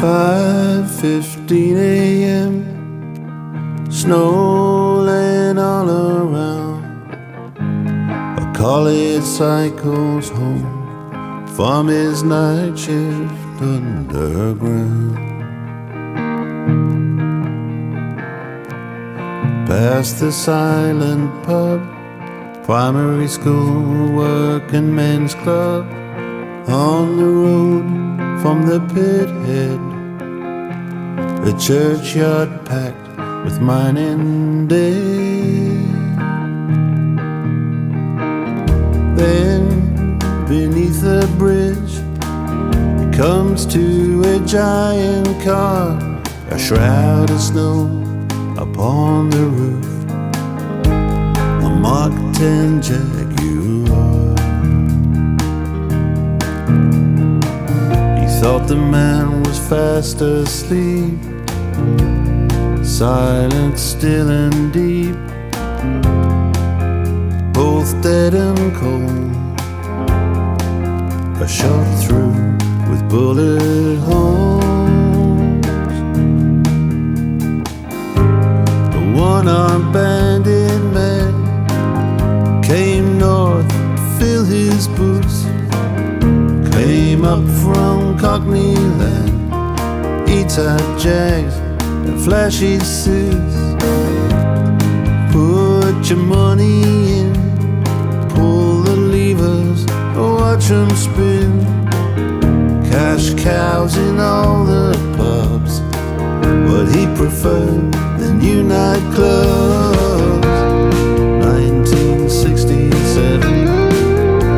5:15 a.m. Snow laying all around. A collie cycles home from his night shift underground. Past the silent pub, primary school, working men's club. On the road from the pit head, a churchyard packed with mining day. Then beneath the bridge it comes to a giant car, a shroud of snow upon the roof, a Mark 10 Jaguar. He thought the man was fast asleep, silent, still and deep, both dead and cold, a shot through with bullet holes. The one-armed bandit man came north to fill his boots, came up from Cockney land, E-type jags and flashy suits. Put your money in, pull the levers, watch them spin. Cash cows in all the pubs, but he preferred the new nightclubs. 1967,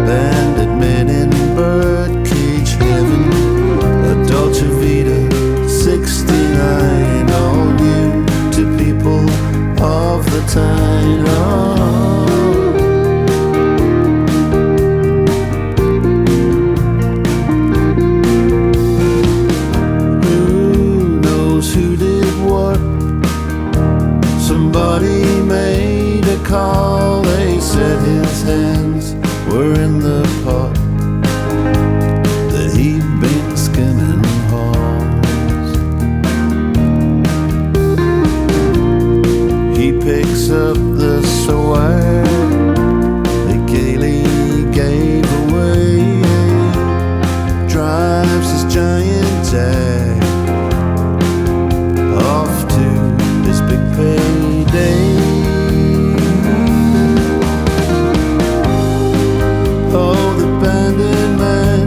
bandit men in birdcage heaven, a Dolce Vita 69, all new to people of the time. Somebody made a call, they said his hands were in the pot, that he'd been skimming halls. He picks up the swag they gaily gave away, drives his giant Jag off to his big payday. Oh, the bandit man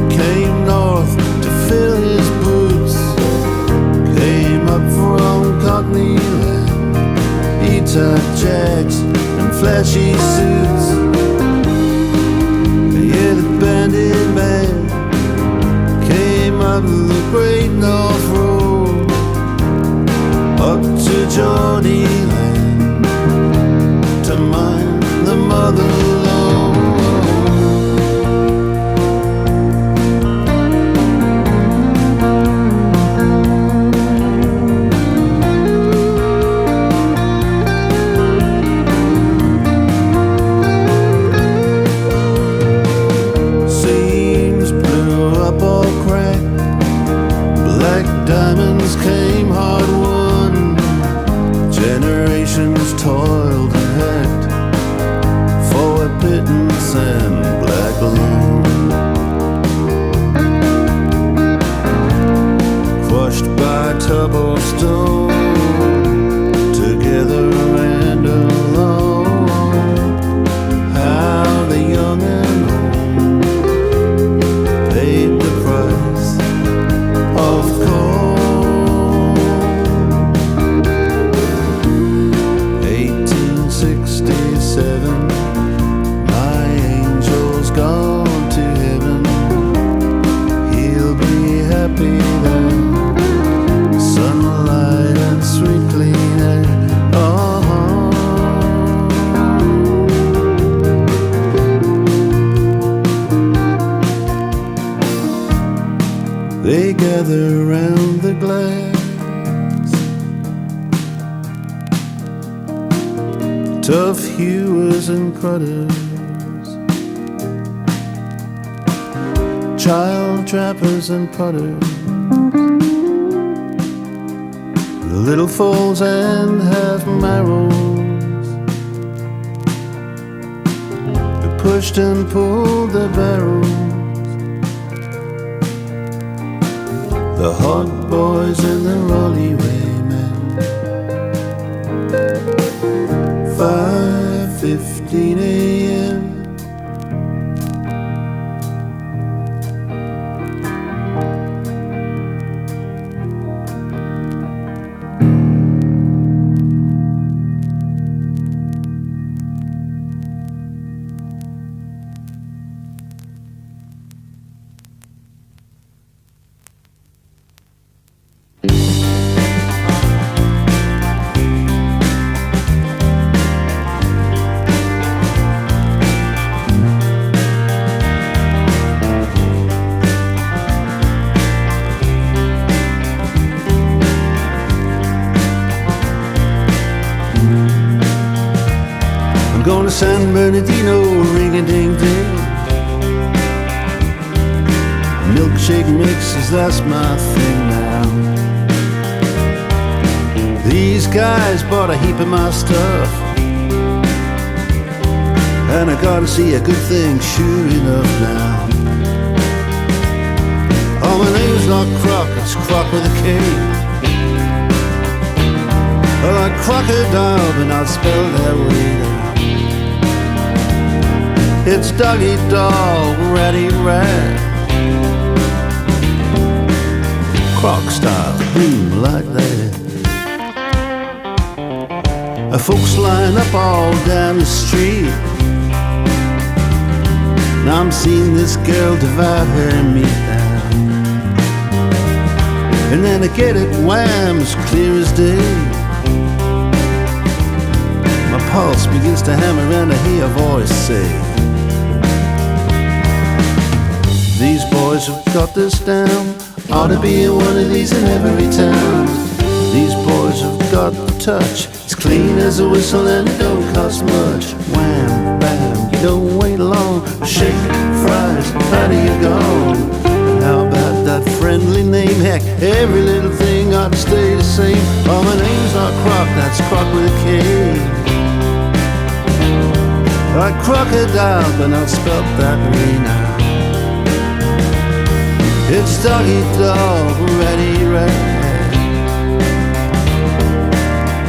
came north to fill his boots, came up from Cockney land, E-type jags and flashy suits. Yeah, the bandit man came up the Great North Road, up to Geordie land, to mine the mother lode. Seams blew up all cracked, black diamonds came hard won. Generations toiled and hacked for a pittance and black alone, crushed by tub or stone, together and alone. How the young and old paid the price of coal. 1867, my angel's gone to heaven. He'll be happy then, sunlight and sweet clean air. They gather round the glass, tough hewers and cutters, child trappers and putters, the little falls and half marrows, we pushed and pulled the barrels, the hot boys and the rollywaymen. 5:15 a.m. I'm going to San Bernardino, ring-a-ding-ding. Milkshake mixes, that's my thing now. These guys bought a heap of my stuff, and I gotta see a good thing, sure enough now. Oh, my name's not Croc, it's Croc with a K. Well, like crocodile, but not spelled that way now. It's doggy dog, ratty rat, Croc style, boom like that. Folks line up all down the street. Now I'm seeing this girl divide her meat down, and then I get it wham, as clear as day. My pulse begins to hammer and I hear a voice say, these boys have got this down, ought to be in one of these in every town. These boys have got the touch, it's clean as a whistle and it don't cost much. Wham, bam, you don't wait long, shake, fries, how do you go? How about that friendly name? Heck, every little thing ought to stay the same. Oh, my name's not Croc, that's Croc with a K. Like crocodile, but not spelt that way now. It's doggy dog, ratty rat,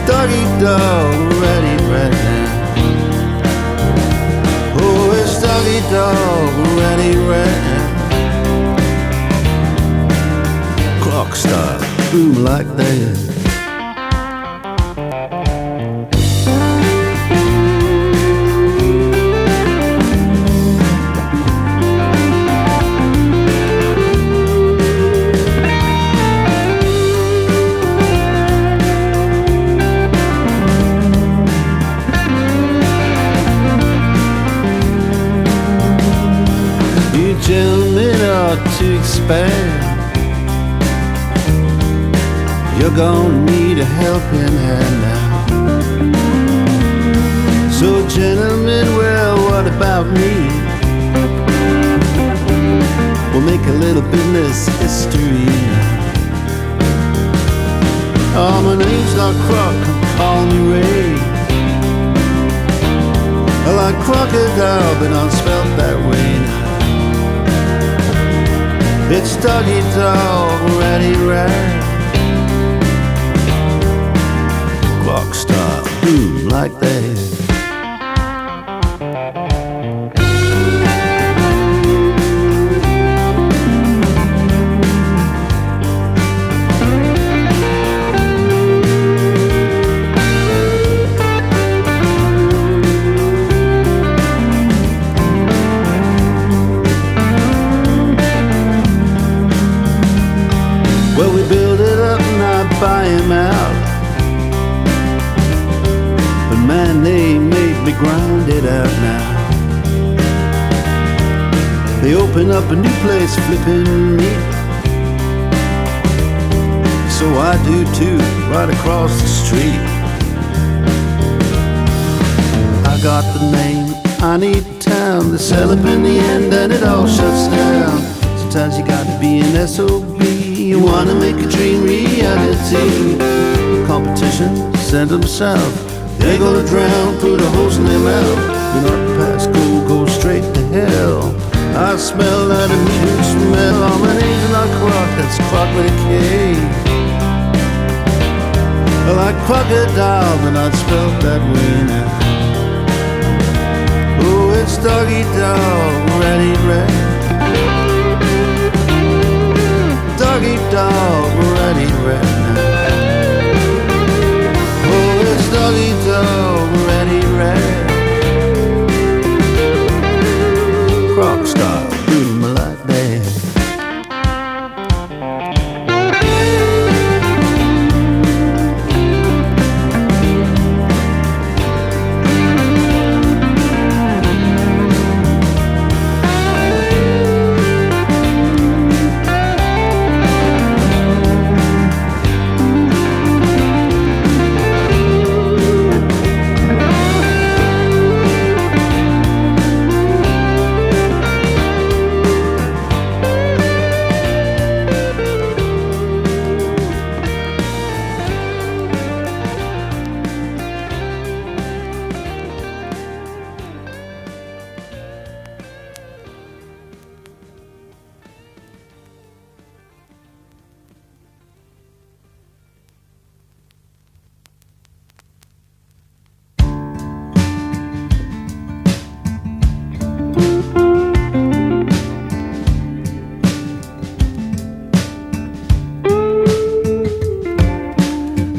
doggy dog, ratty rat. Oh, it's doggy dog, ratty rat. Clock style, boom like that. Gentlemen ought to expand. You're gonna need a helping hand now. So gentlemen, well, what about me? We'll make a little business history now. Oh, my name's not Croc, call me Ray. I like crocodile, but not spelt that way now. It's doggy dog, ratty rat, clock style, boom like that. Well, we build it up and I buy him out, but man, they made me grind it out now. They open up a new place flipping meat, so I do too, right across the street. I got the name, I need town, they sell up in the end and it all shuts down. Sometimes you gotta be an SOB You wanna make a dream reality. Competition sent them south. They're gonna drown, put a hose in their mouth. You're not past go straight to hell. I smell that immediate smell. I'm an angel like croc, that's croc with a K. Like crocodile, but not spelled that way now. Oh, it's doggy dog, ready, red. Doggy dog, ready, red now. Oh, it's doggy dog, ready, red. Croc style, do me like that.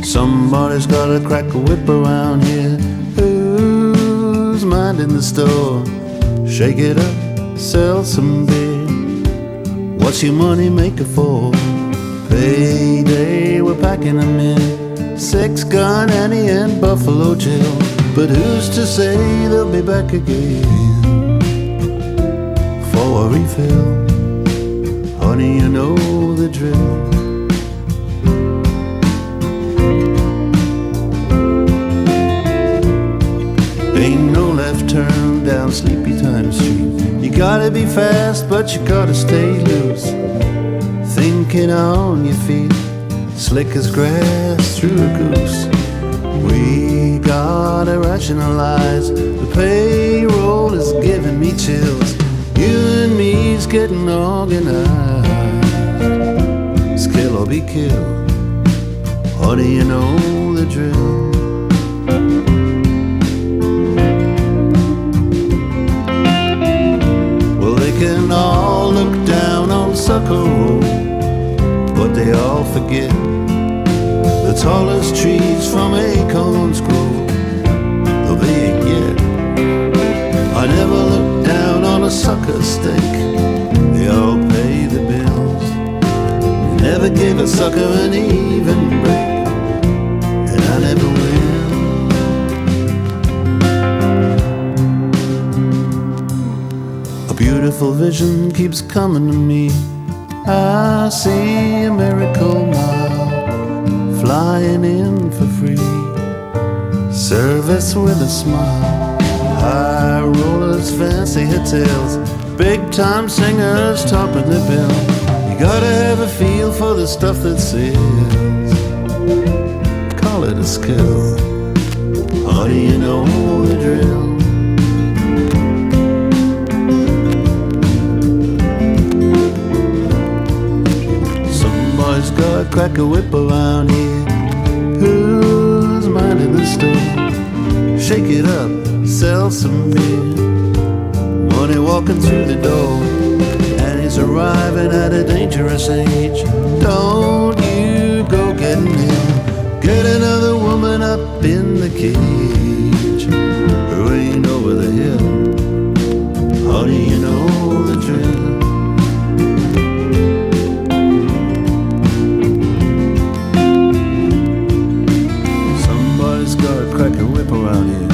Somebody's gotta crack a whip around here. Who's minding the store? Shake it up, sell some beer. What's your money maker for? Payday, we're packing them in. 6-gun Annie and Buffalo Jill. But who's to say they'll be back again for a refill? Honey, you know the drill. Ain't no left turn down Sleepy Time Street. You gotta be fast, but you gotta stay loose. Thinking on your feet, slick as grass through a goose. We gotta rationalize. The payroll is giving me chills. You and me's getting organized. It's kill or be killed. Honey, you know the drill. Can all look down on Sucker Road, but they all forget the tallest trees from Acorns Grove, though they ain't yet. I never look down on a sucker stake. They all pay the bills. Never gave a sucker an even break, and I never will. A beautiful vision keeps coming to me. I see a miracle mile flying in for free. Service with a smile. High rollers, fancy hotels, big time singers topping the bill. You gotta have a feel for the stuff that sells. Call it a skill. Honey, you know the drill. Gotta crack a whip around here. Who's minding the store? Shake it up, sell some beer. Money walking through the door, and he's arriving at a dangerous age. Don't you go getting him. Get another woman up in the cage who ain't over the hill. Honey, you know the drill. Crack a whip around here.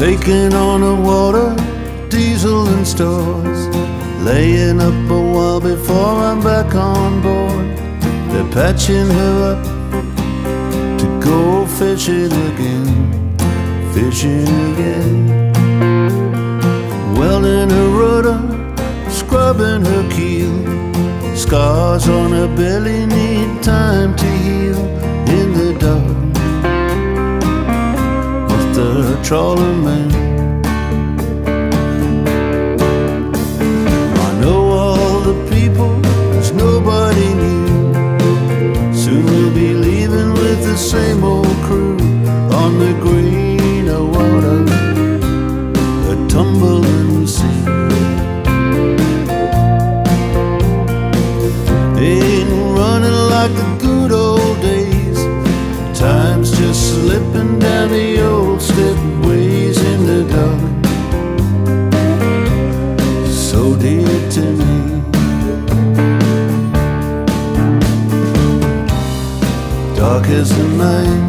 taking on the water, diesel and stores, laying up a while before I'm back on board. They're patching her up to go fishing again, fishing again. Welding her rudder, scrubbing her keel, scars on her belly need time to heal. In the dark with the trawler man, I know all the people, there's nobody new. Soon we'll be leaving with the same old crew on the greener water, a tumbling sea. Ain't running like the good old days, time's just slipping down the old stepways in the dark, so dear to me. Dark as the night,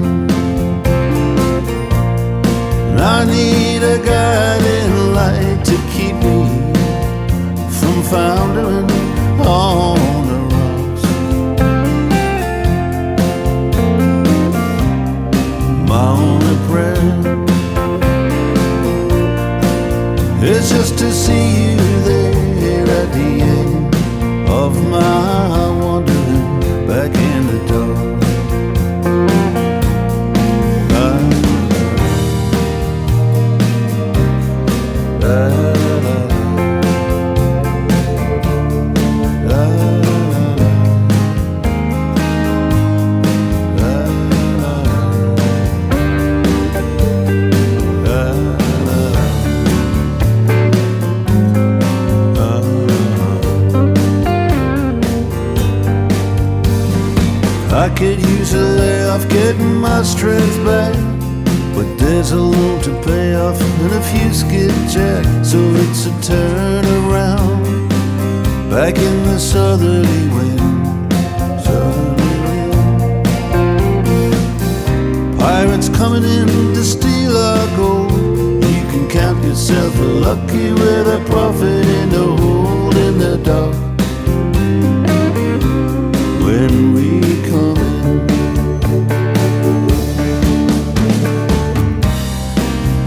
and I need a guiding light to keep me from foundering on the rocks. My only prayer is just to see you there at the end of my wandering back in the dark. I could use a layoff, getting my strength back, but there's a loan to pay off and a few skid jack, so it's a turn around back in the southerly wind, southerly wind. Pirates coming in to steal our gold. You can count yourself lucky with a profit in the hold in the dark. When we come in,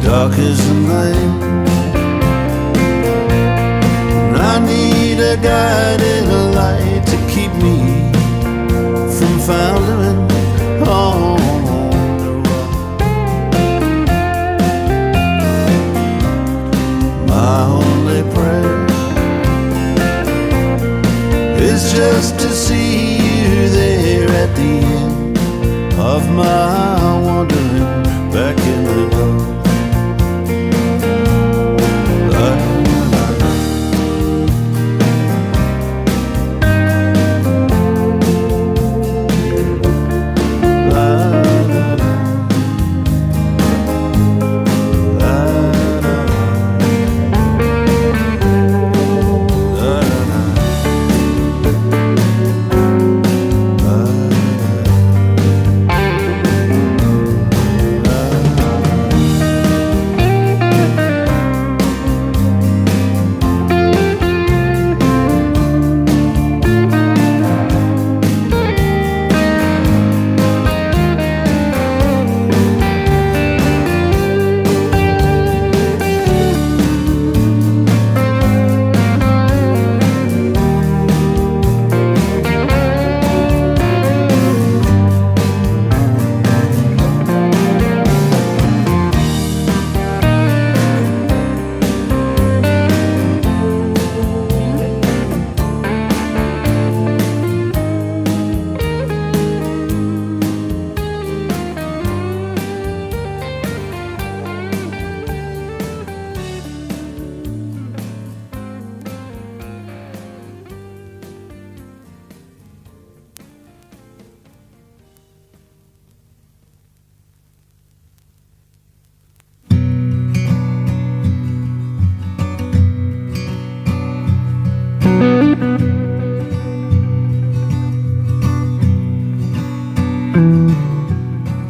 dark as the night, and I need a guiding light to keep me from foundering on the rock. My only prayer is just to see you there at the end of my wandering back in the dark.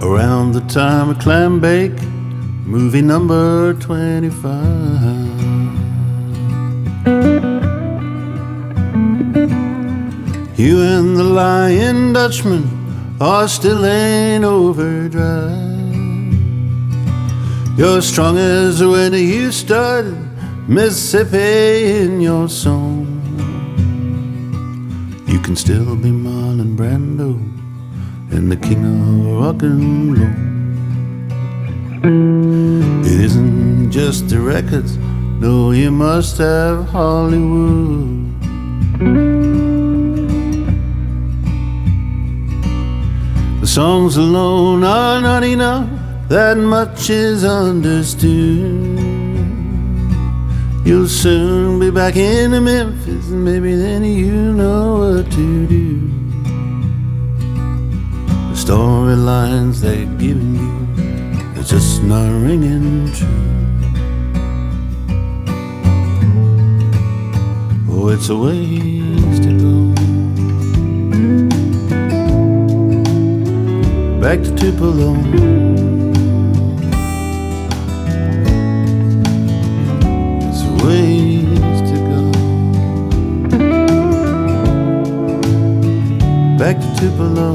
Around the time of clam bake, movie number 25. You and the Lion Dutchman are still in overdrive. You're strong as when you started Mississippi in your song. You can still be Marlon Brando and the king of rock and roll. It isn't just the records, no, you must have Hollywood. The songs alone are not enough, that much is understood. You'll soon be back in Memphis, and maybe then you know what to do. The storylines they're giving you, they're just not ringing true. Oh, it's a ways to go. Back to Tupelo. It's a ways to go. Back to Tupelo.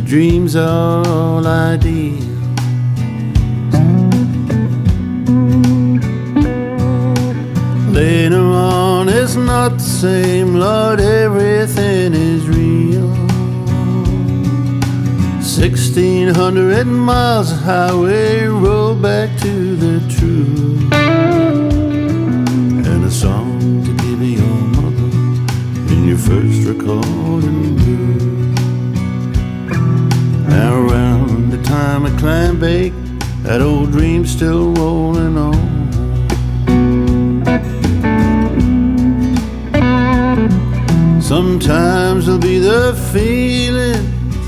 Dreams are all ideal. Later on it's not the same, Lord, everything is real. 1,600 miles of highway roll back to the truth. And a song to give your mother in your first recording booth. Now around the time I climb back, that old dream's still rolling on. Sometimes there'll be the feeling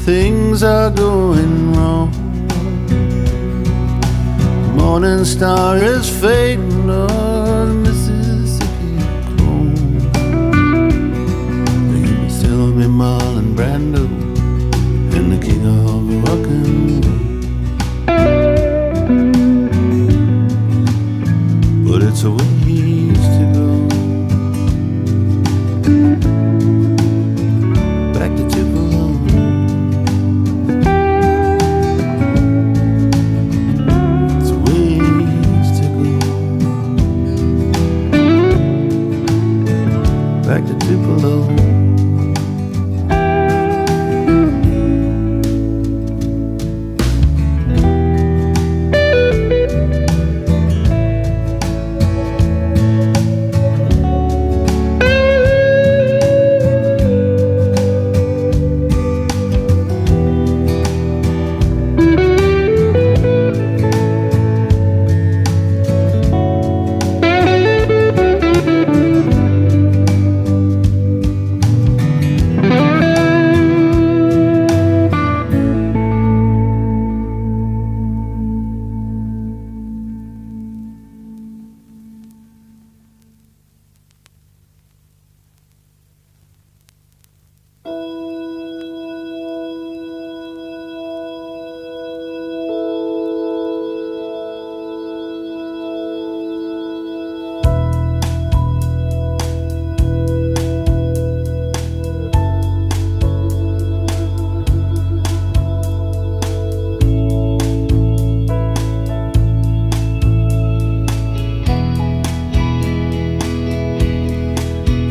things are going wrong. The morning star is fading on the Mississippi chrome. You can still be Marlon Brando and the king of rock and roll. But it's a ways to go. Back to Tupelo. It's a ways to go. Back to Tupelo.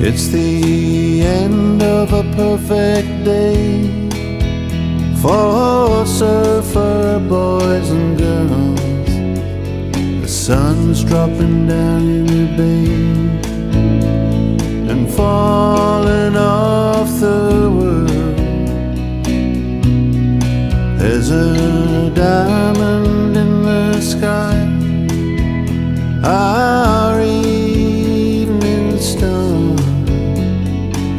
It's the end of a perfect day for surfer boys and girls. The sun's dropping down in the bay, and falling off the world. There's a diamond in the sky, our evening star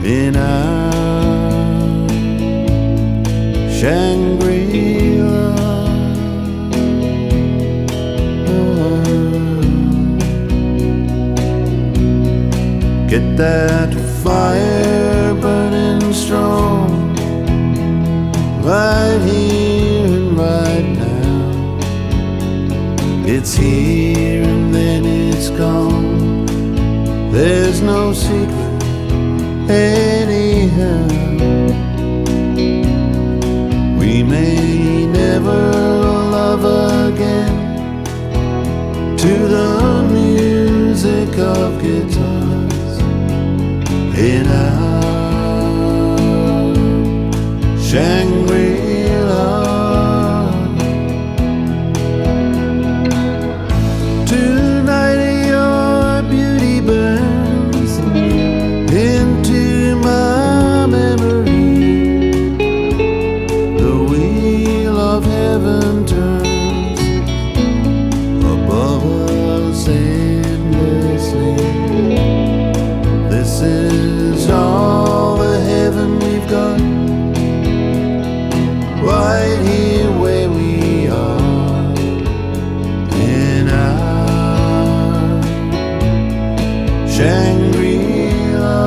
in our Shangri-La. Get that fire burning strong, right here and right now. It's here and then it's gone. There's no secret anyhow. We may never love again to the music of guitars in our Shangri-La. Tonight your beauty burns into my memory. The wheel of heaven turns above us endlessly. This is all the heaven we've got, right here where we are in our Shangri-La.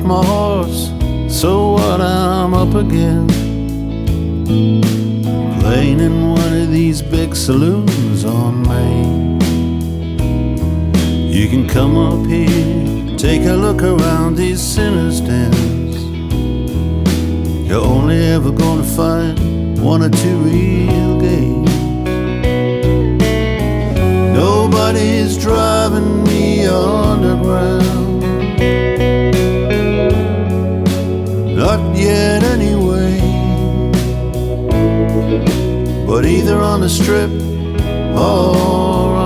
my horse, so what, I'm up again. Playing in one of these big saloons on Main. You can come up here, take a look around these sinners' dens. You're only ever gonna find one or two real games. Nobody's driving me underground, not yet anyway. But either on the strip or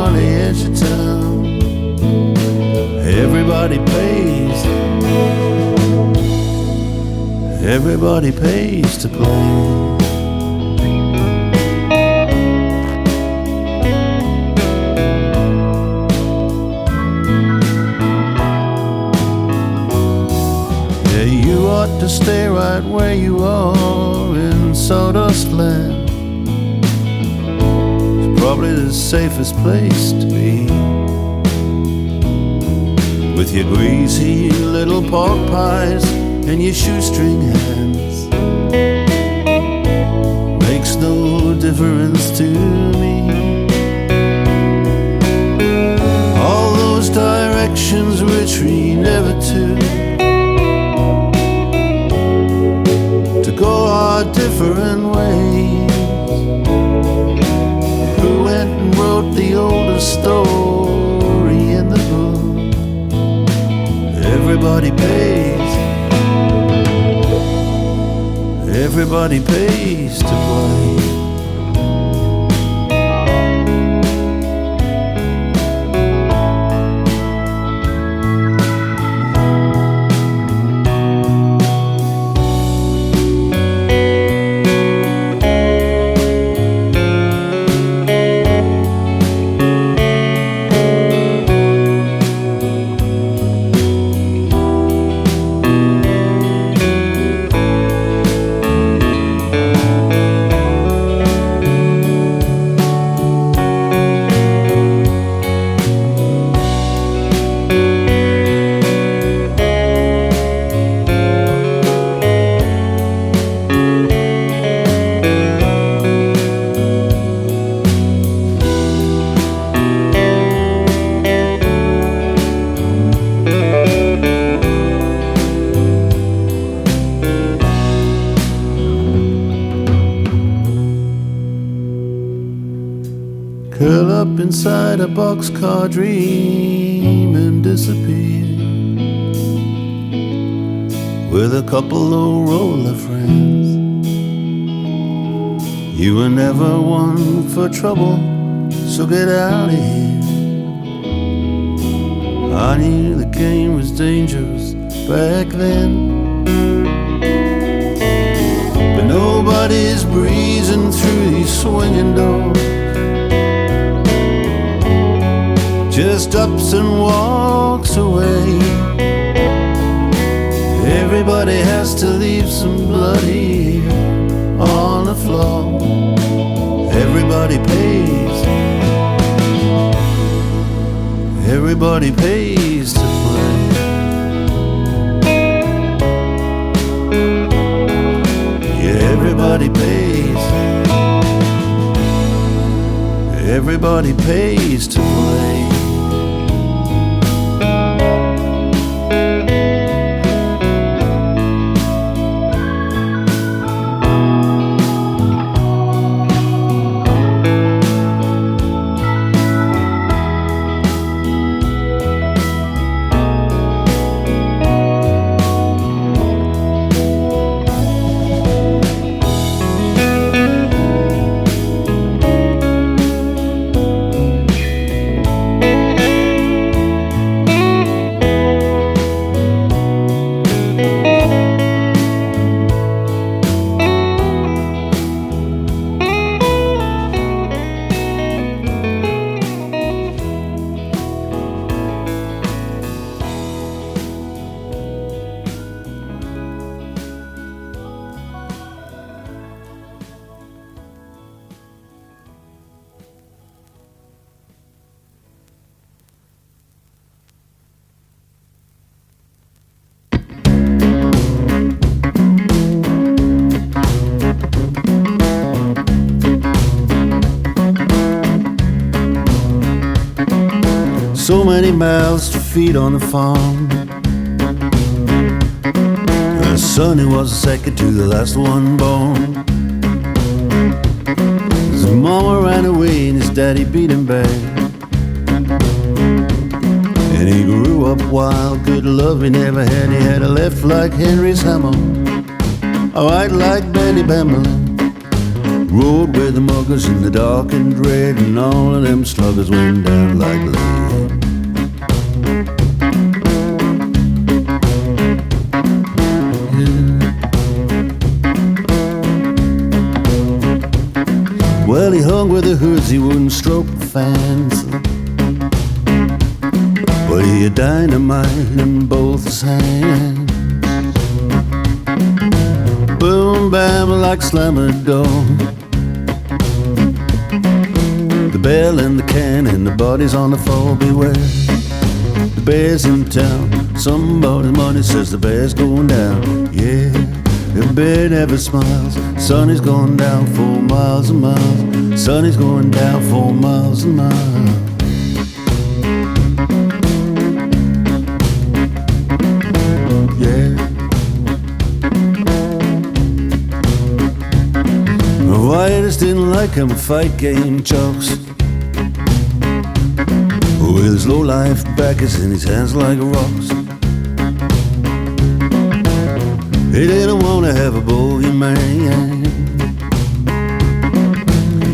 on the edge of town, everybody pays. Everybody pays to play. You ought to stay right where you are in sawdust land. It's probably the safest place to be, with your greasy little pork pies and your shoestring hands. Makes no difference to me. All those directions which we never took go our different ways. Who went and wrote the oldest story in the book? Everybody pays. Everybody pays to play. Curl up inside a boxcar dream and disappear with a couple of roller friends. You were never one for trouble, so get out of here. I knew the game was dangerous back then, but nobody's breezing through these swinging doors. Just ups and walks away. Everybody has to leave some blood here on the floor. Everybody pays. Everybody pays to play. Yeah, everybody pays. Everybody pays to play. So many mouths to feed on the farm. And Sonny was the second to the last one born. His mama ran away and his daddy beat him back. And he grew up wild, good love he never had. He had a left like Henry's hammer, a right like Betty Bamberlin. Rode with the muggers in the dark and dread, and all of them sluggers went down like lead. Yeah. Well, he hung with the hoods, he wouldn't stroke the fans, but he had dynamite in both his hands. Boom, bam, like slammer door. The bell and the can and the bodies on the floor, beware. The bear's in town, somebody's money says the bear's going down. Yeah, the bear never smiles. Sun is going down 4 miles and miles. Sun is going down 4 miles and miles. Yeah. The writers didn't like him, fight game jokes. With his low life backers in his hands like rocks. He didn't want to have a bogeyman.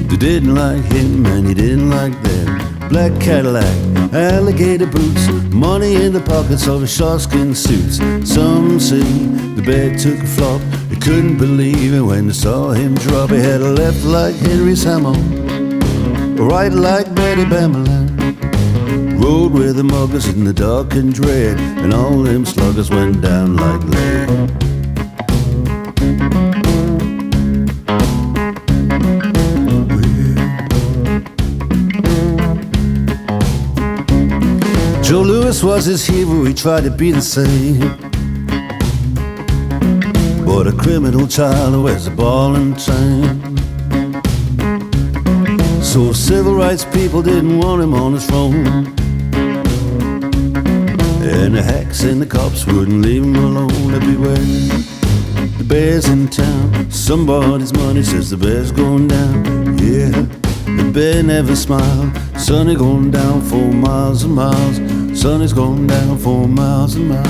They didn't like him and he didn't like them. Black Cadillac, alligator boots, money in the pockets of his sharkskin suits. Some say the bear took a flop. They couldn't believe it when they saw him drop. He had a left like Henry's hammer, a right like Betty Bamberlin. Rode with the muggers in the dark and dread, and all them sluggers went down like lead. Joe Louis was his hero, he tried to be the same, but a criminal child who wears a ball and chain. So civil rights people didn't want him on his throne, and the hacks and the cops wouldn't leave him alone. Beware, the bear's in town, somebody's money says the bear's going down. Yeah, the bear never smiled. Sun is going down 4 miles and miles. Sun is going down 4 miles and miles.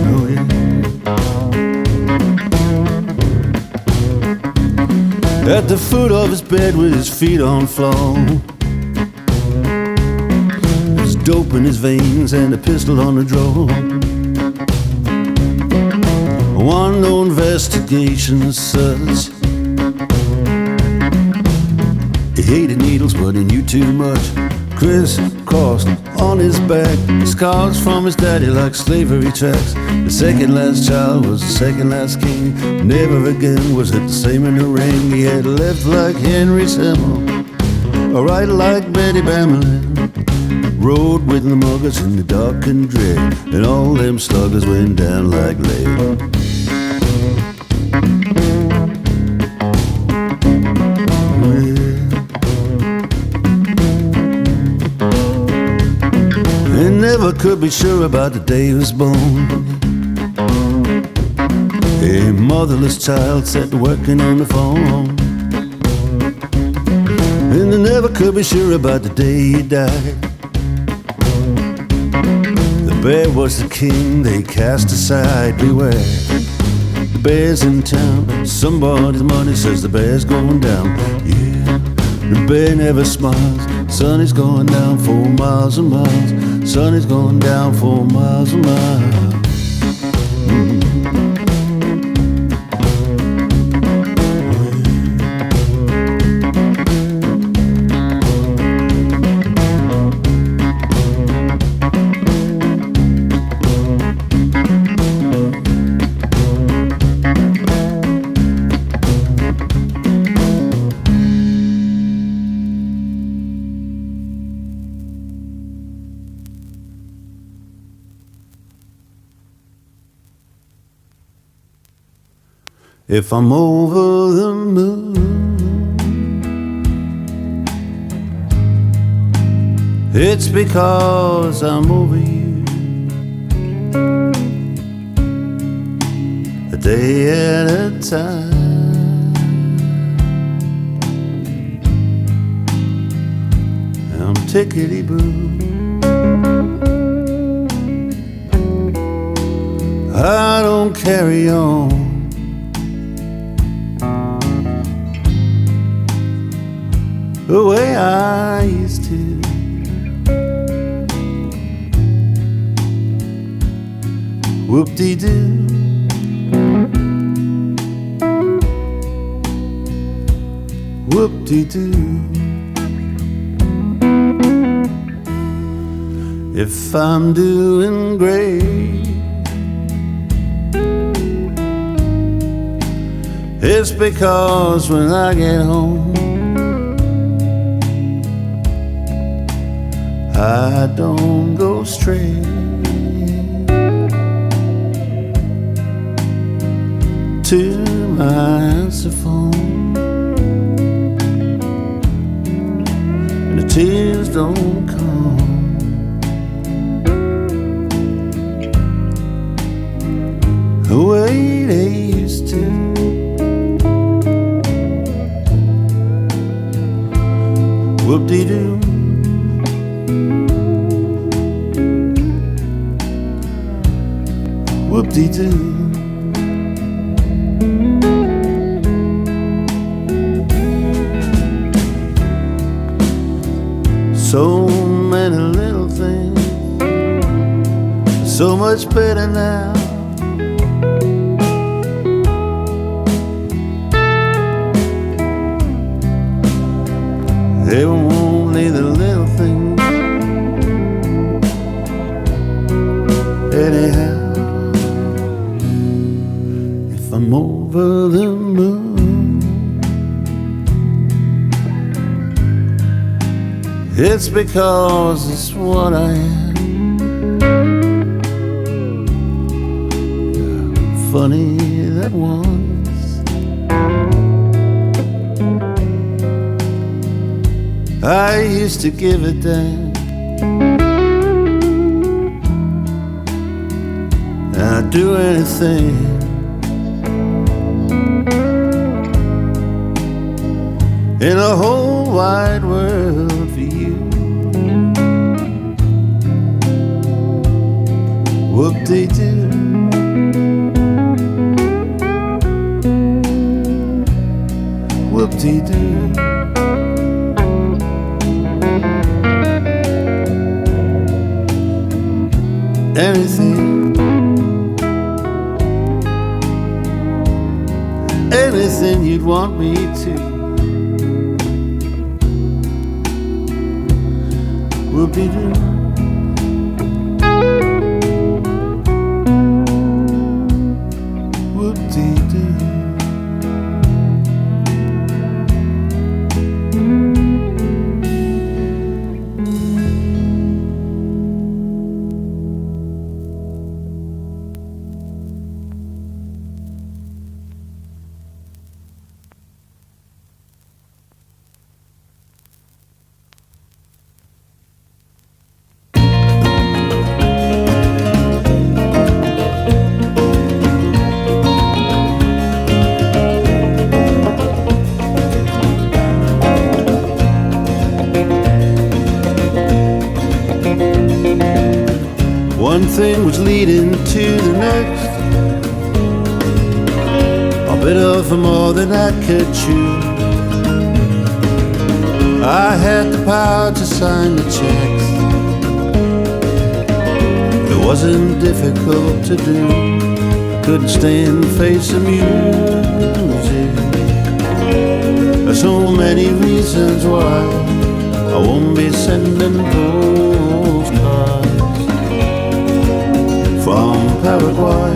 Oh yeah. At the foot of his bed with his feet on the floor, there's dope in his veins and a pistol on the drawer. One no investigation says he hated needles but he knew too much. Crisscrossed on his back, scars from his daddy like slavery tracks. The second last child was the second last king. Never again was it the same in the ring. He had a left like Henry's hammer, a right like Betty Bamberlin. Rode with the muggers in the dark and dread, and all them sluggers went down like lead. Never could be sure about the day he was born. A motherless child sat working on the phone, and they never could be sure about the day he died. The bear was the king they cast aside. Beware, the bear's in town, somebody's money says the bear's going down. Yeah, the bear never smiles. Sun is going down 4 miles and miles. Sun is going down 4 miles and miles. If I'm over the moon, It's because I'm over you, a day at a time. I'm tickety-boo, I don't carry on the way I used to. Whoop-dee-doo, whoop-dee-doo. If I'm doing great, it's because when I get home I don't go straight to my answer phone, and the tears don't come the way they used to. Whoop-dee-doo, whoop-dee-doo. So many little things, so much better now. They were only the little things anyhow. If I'm over the moon, it's because it's what I am. Funny that once I used to give a damn, and I'd do anything in the whole wide world for you. Whoop-dee-doo, whoop-dee-doo. Anything, anything you'd want me to. Whoop-dee-doo, whoop-dee-doo. One thing was leading to the next, a bit of more than I could chew. I had the power to sign the checks. It wasn't difficult to do. I couldn't stand the face of music. There's so many reasons why I won't be sending postcards from Paraguay,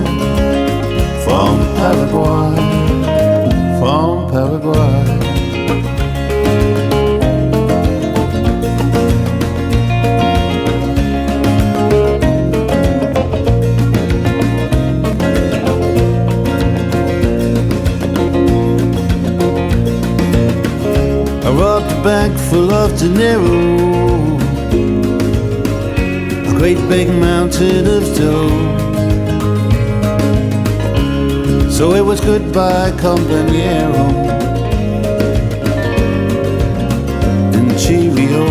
from Paraguay, from Paraguay. I robbed a bank full of dinero, great big mountain of dough. So it was goodbye, compañero, and cheerio.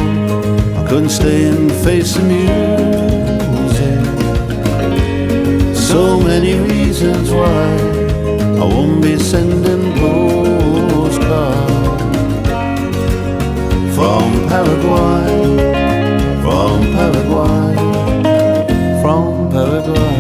I couldn't stay and face the music. So many reasons why I won't be sending postcards from Paraguay, from Paraguay, from Paraguay.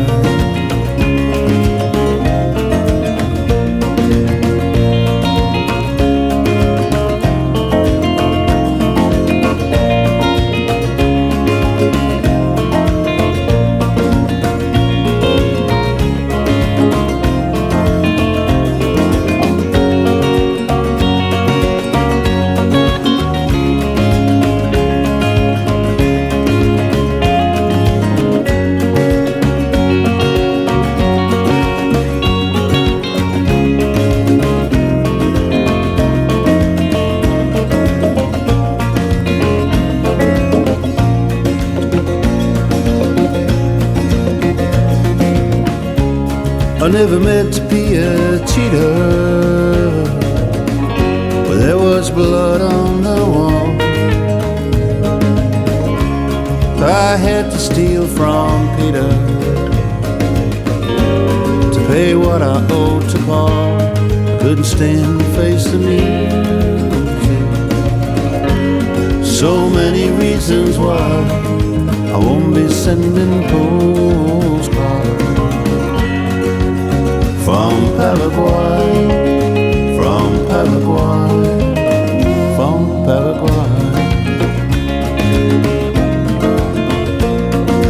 I never meant to be a cheater, but there was blood on the wall. I had to steal from Peter to pay what I owed to Paul. I couldn't stand to face the music. So many reasons why I won't be sending postcards from Paraguay, from Paraguay, from Paraguay,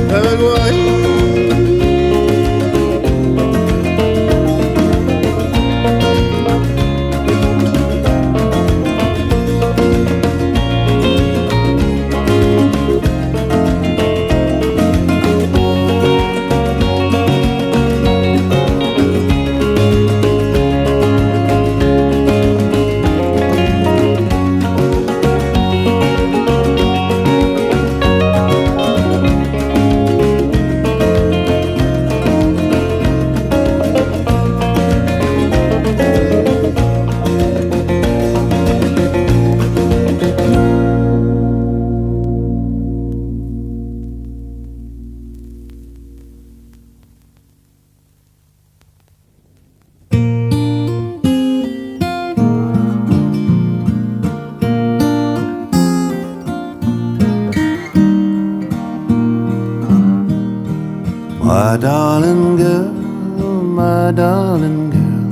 Paraguay. My darling girl, my darling girl,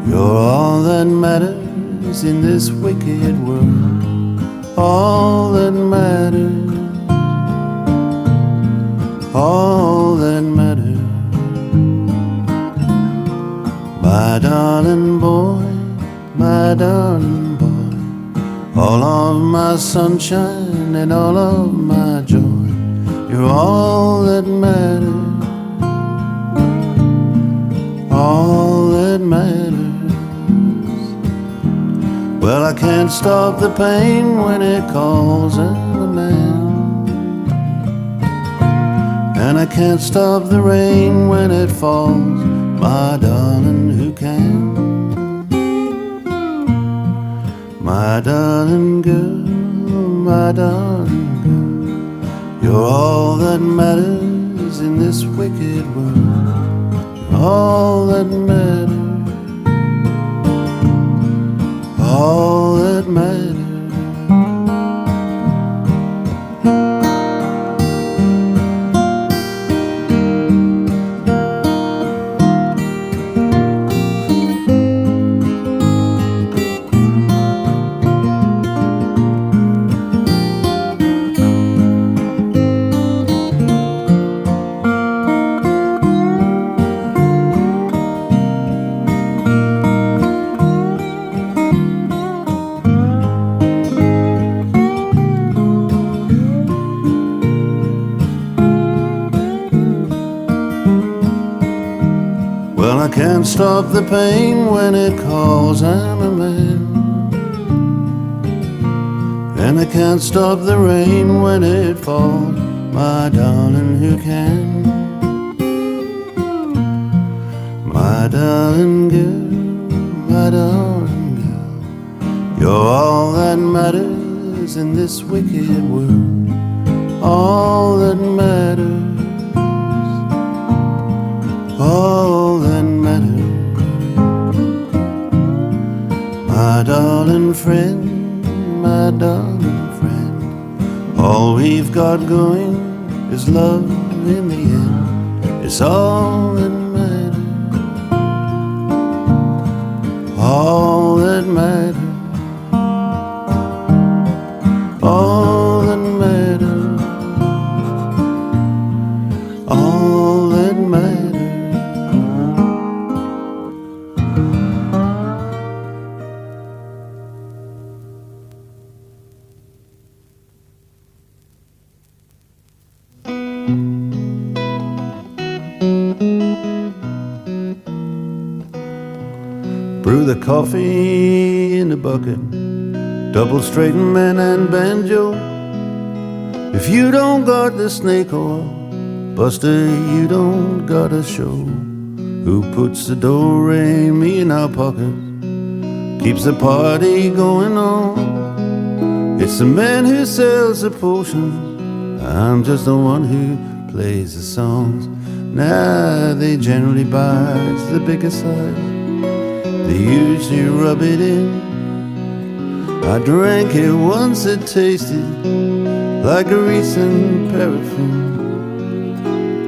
you're all that matters in this wicked world. All that matters, all that matters. My darling boy, my darling boy, all of my sunshine and all of my joy. You're all that matters, all that matters. Well, I can't stop the pain when it calls out a man, and I can't stop the rain when it falls. My darling, who can? My darling girl, my darling girl, you're all that matters in this wicked world. You're all that matters, all that matters. Well, I can't stop the pain when it calls, I'm a man, and I can't stop the rain when it falls. my darling, who can? My darling girl, my darling girl, you're all that matters in this wicked world. All that matters, all that matters. My darling friend, my darling friend, all we've got going is love in the end. It's all that matters, all that matters, all that matters, all that matters. Brew the coffee in the bucket, double straighten man and banjo. If you don't got the snake oil, Buster, you don't got a show. Who puts the do-re-mi in our pocket, keeps the party going on? It's the man who sells the potions, I'm just the one who plays the songs. Nah, they generally buy the bigger size, they usually rub it in. I drank it once, it tasted like a recent paraffin,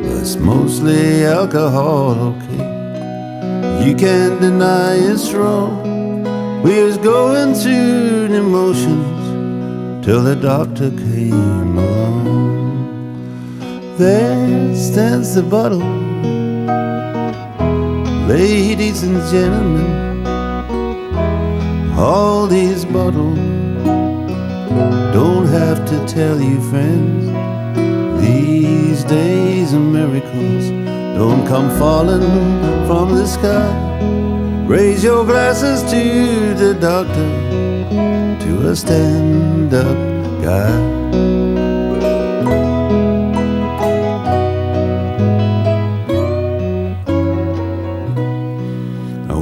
but it's mostly alcohol, okay. You can't deny it's wrong. We was going through the motions till the doctor came along. There stands the bottle, ladies and gentlemen. All these bottles don't have to tell you, friends. These days of miracles don't come falling from the sky. Raise your glasses to the doctor, to a stand-up guy.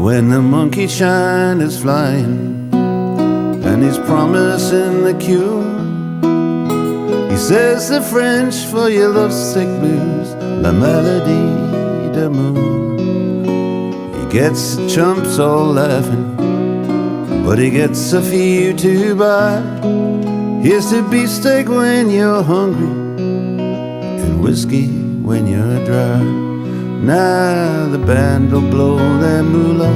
When the monkey shine is flying and he's promising the cure, he says the French for your lovesick blues, la maladie d'amour. He gets the chumps all laughing, but he gets a few to buy. Here's to beefsteak when you're hungry and whiskey when you're dry. Now the band will blow their moolah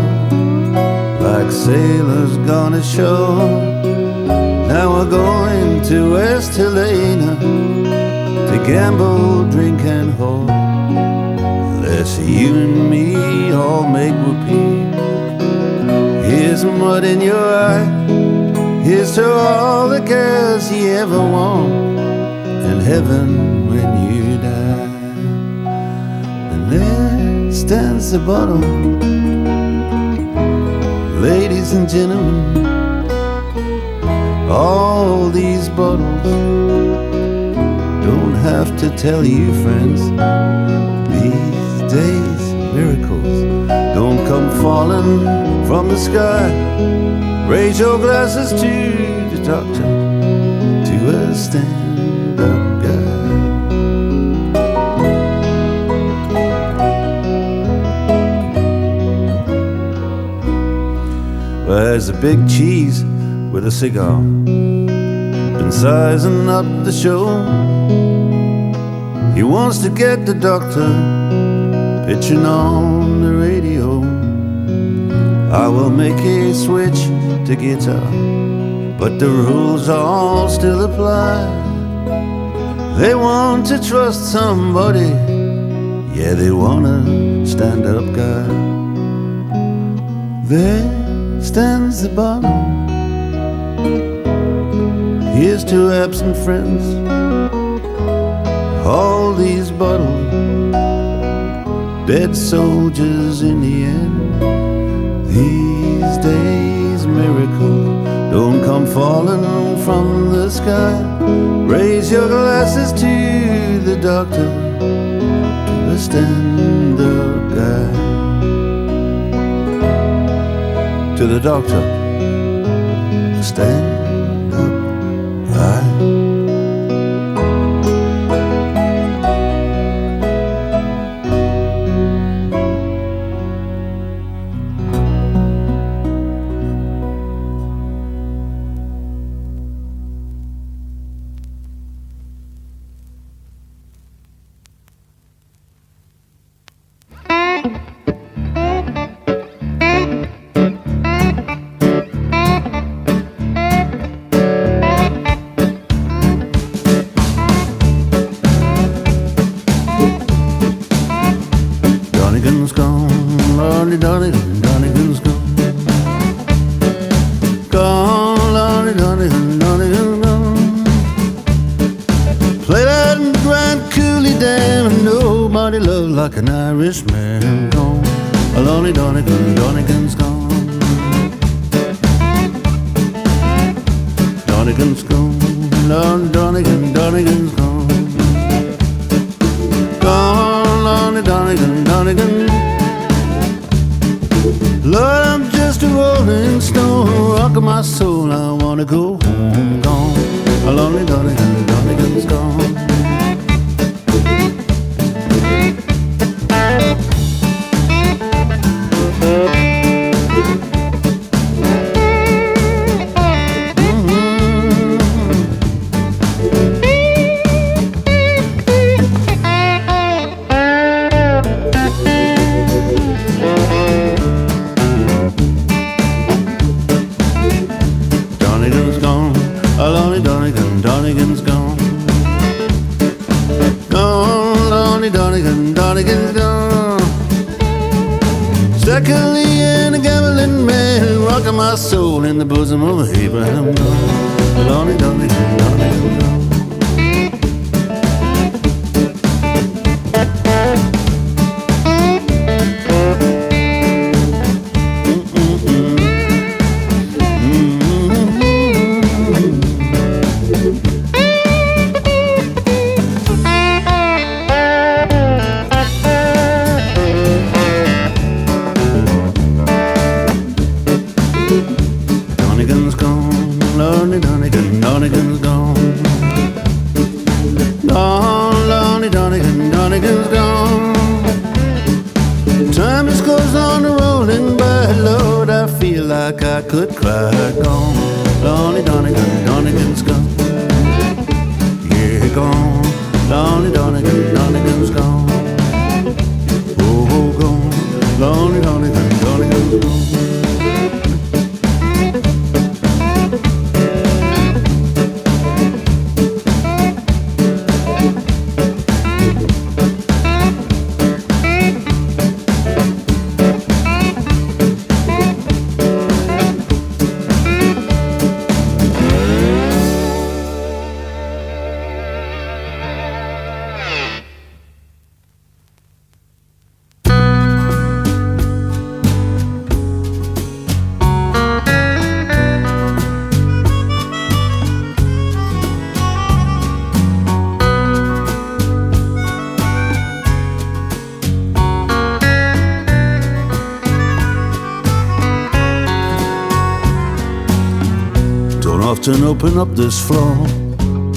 like sailors gone ashore. Now we're going to West Helena to gamble, drink and whore. Let's you and me all make whoopee. Here's mud in your eye, here's to all the girls you ever want, and heaven when you die. There stands the bottle, ladies and gentlemen. All these bottles don't have to tell you, friends. These days miracles don't come falling from the sky. Raise your glasses to the doctor, to a stand-up guy. There's a big cheese with a cigar, been sizing up the show. He wants to get the doctor pitching on the radio. I will make a switch to guitar, but the rules all still apply. They want to trust somebody, yeah, they want a stand-up guy. There stands the bottle, here's to absent friends. All these bottles, dead soldiers in the end. These days miracles don't come falling from the sky. Raise your glasses to the doctor, to the stand-up guy. To the doctor, the stand-up guy. Donegan's gone, Lordy Donegan, Donegan's gone. Gone, Lordy Donegan, Donegan's gone. Played out in Grand Coulee Dam, and nobody loved like an Irishman. Gone, Lordy Donegan, Donegan's gone. Donegan's gone, Lordy Donegan, Donegan's gone. Gone, Lordy Donegan, Donegan. Lord, I'm just a rolling stone, rocking my soul, I wanna go home. Gone, Lordy Donegan, Donegan's gone. Donegan's gone. Gone, Lonnie Donegan, Donegan's gone. Secondly, and a gambling man, rocking my soul in the bosom of Abraham. Gone, Lonnie Donegan, Donegan's gone. Donegan's gone, Lonnie Donegan, Donegan's gone. Gone, Lonnie Donegan, Donegan's gone. Time just goes on rolling by, Lord, I feel like I could cry. Gone, Lonnie Donegan, Donegan's gone. Yeah, gone, Lonnie Donegan, Donegan's gone. Oh, gone, Lonnie Donegan, Donegan's gone. Often open up this floor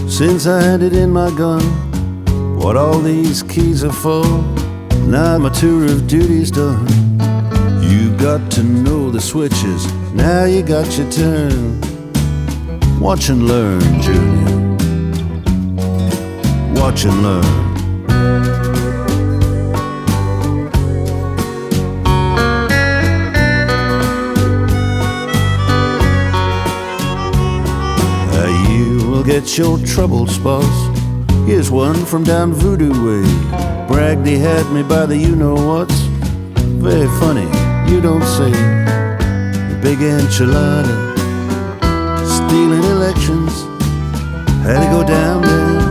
since I had it in my gun. What all these keys are for? Now my tour of duty's done. You got to know the switches. Now you got your turn. Watch and learn, Junior. Watch and learn. Get your troubled spots. Here's one from down Voodoo way. Bragged he had me by the you-know-whats. Very funny, you don't say. Big enchilada, stealing elections. Had to go down there.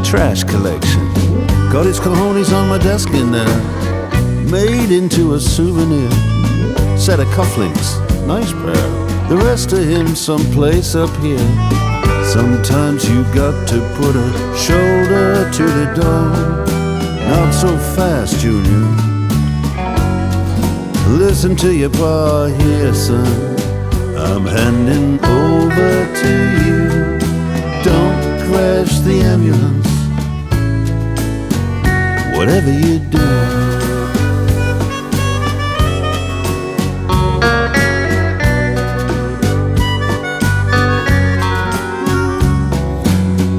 Trash collection. Got his cojones on my desk in there. Made into a souvenir. Set of cufflinks, nice pair. the rest of him someplace up here. Sometimes you got to put a shoulder to the door. Not so fast, Junior. Listen to your pa here, son. I'm handing over to you. Don't crash the ambulance, whatever you do.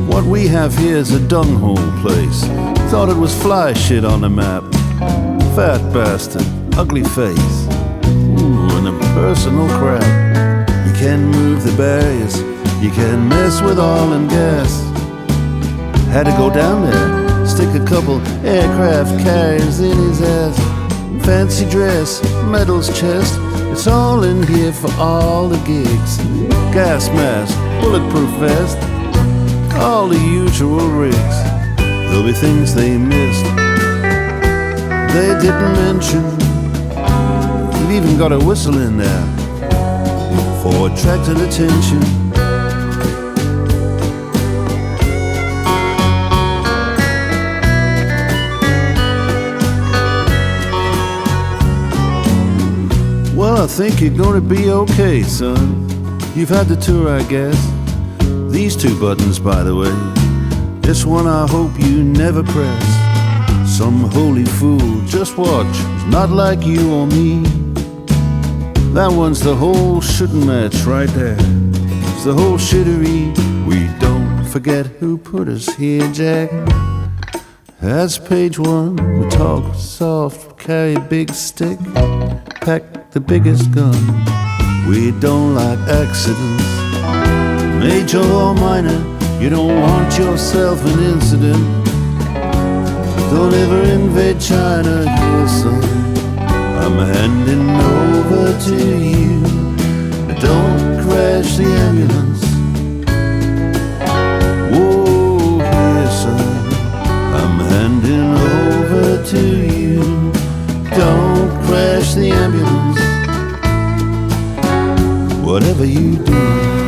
What we have here is a dunghole place. Thought it was fly shit on the map. Fat bastard, ugly face, ooh, and a personal crap. You can move the barriers, you can mess with oil and gas. Had to go down there, stick a couple aircraft carriers in his ass. Fancy dress, medals chest, it's all in here for all the gigs. Gas mask, bulletproof vest, all the usual rigs. There'll be things they missed, they didn't mention. You've even got a whistle in there for attracting attention. Well, I think you're gonna be okay, son. You've had the tour, I guess. These two buttons, by the way, this one I hope you never press. Some holy fool, just watch, not like you or me. That one's the whole shooting match right there. It's the whole shittery. We don't forget who put us here, Jack. That's page one. We talk soft, carry a big stick, pack the biggest gun. We don't like accidents, major or minor. You don't want yourself an incident. Don't ever invade China here, son. I'm handing over to you. Don't crash the ambulance. Whoa, here, son. I'm handing over to you. Don't crash the ambulance, whatever you do.